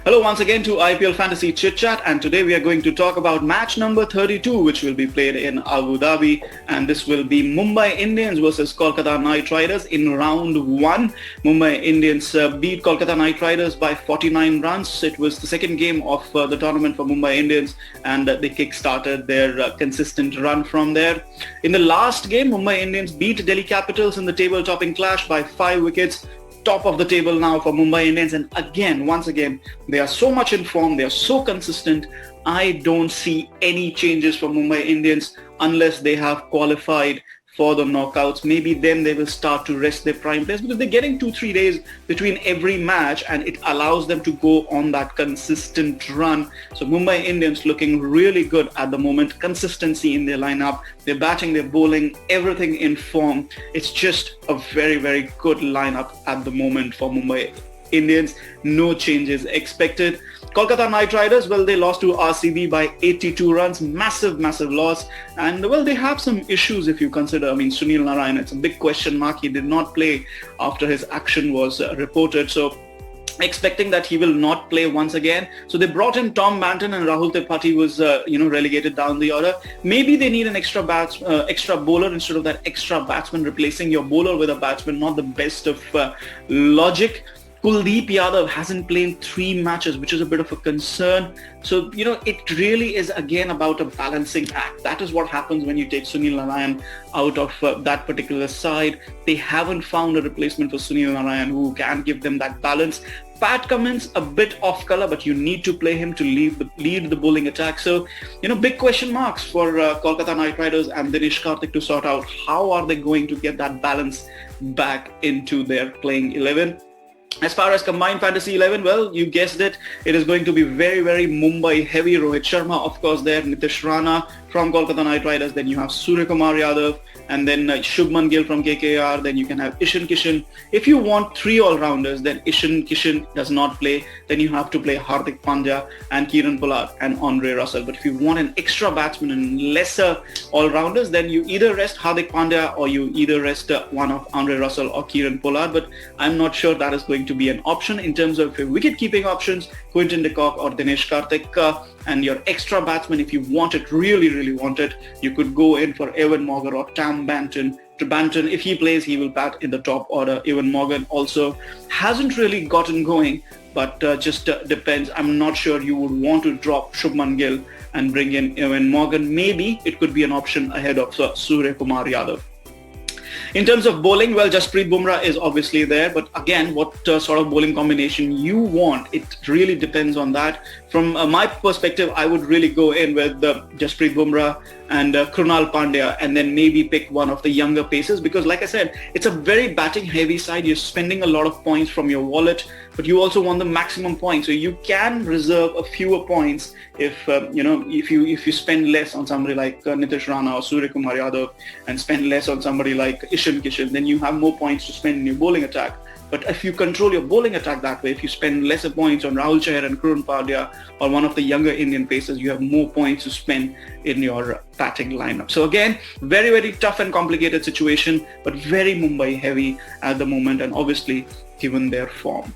Hello once again to IPL Fantasy Chit Chat, and today we are going to talk about match number 32, which will be played in Abu Dhabi, and this will be Mumbai Indians versus Kolkata Knight Riders in round 1. Mumbai Indians beat Kolkata Knight Riders by 49 runs. It was the second game of the tournament for Mumbai Indians, and they kick-started their consistent run from there. In the last game, Mumbai Indians beat Delhi Capitals in the table-topping clash by 5 wickets. Top of the table now for Mumbai Indians, and once again, they are so much in form, they are so consistent. I don't see any changes for Mumbai Indians unless they have qualified for the knockouts. Maybe then they will start to rest their prime players, because they're getting 2-3 days between every match, and it allows them to go on that consistent run. So Mumbai Indians looking really good at the moment. Consistency in their lineup, their batting, their bowling, everything in form. It's just a very, very good lineup at the moment for Mumbai Indians. No changes expected. Kolkata Knight Riders, well, they lost to RCB by 82 runs. Massive loss. And, well, they have some issues if you consider. Sunil Narine, it's a big question mark. He did not play after his action was reported. So expecting that he will not play once again. So they brought in Tom Banton, and Rahul Tripathi was, relegated down the order. Maybe they need an extra bowler instead of that extra batsman, replacing your bowler with a batsman. Not the best of logic. Kuldeep Yadav hasn't played 3 matches, which is a bit of a concern. So, it really is again about a balancing act. That is what happens when you take Sunil Narine out of that particular side. They haven't found a replacement for Sunil Narine who can give them that balance. Pat Cummins, a bit off color, but you need to play him to lead the bowling attack. So, big question marks for Kolkata Knight Riders and Dinesh Karthik to sort out. How are they going to get that balance back into their playing 11? As far as combined fantasy 11, well, you guessed it. It is going to be very, very Mumbai heavy. Rohit Sharma, of course, there. Nitish Rana from Kolkata Knight Riders. Then you have Suryakumar Yadav, and then Shubman Gill from KKR. Then you can have Ishan Kishan. If you want 3 all-rounders, then Ishan Kishan does not play. Then you have to play Hardik Pandya and Kieran Pollard and Andre Russell. But if you want an extra batsman and lesser all-rounders, then you either rest Hardik Pandya or you either rest one of Andre Russell or Kieran Pollard. But I'm not sure that is going to be an option in terms of wicket-keeping options. Quinton de Kock or Dinesh Karthik, and your extra batsman, if you want it, really want it, you could go in for Evan Morgan or Tam Banton. Banton, if he plays, he will bat in the top order. Evan Morgan also hasn't really gotten going, but just depends. I'm not sure you would want to drop Shubman Gill and bring in Evan Morgan. Maybe it could be an option ahead of Suryakumar Yadav. In terms of bowling, well, Jasprit Bumrah is obviously there, but again, what sort of bowling combination you want, it really depends on that. From my perspective, I would really go in with Jasprit Bumrah and Krunal Pandya, and then maybe pick one of the younger pacers, because like I said, it's a very batting heavy side. You're spending a lot of points from your wallet, but you also want the maximum points. So you can reserve a fewer points if you spend less on somebody like Nitish Rana or Suryakumar Yadav and spend less on somebody like Ishan Kishan, then you have more points to spend in your bowling attack. But if you control your bowling attack that way, if you spend lesser points on Rahul Chahar and Krunal Pandya or one of the younger Indian pacers, you have more points to spend in your batting lineup. So again, very, very tough and complicated situation, but very Mumbai heavy at the moment, and obviously given their form.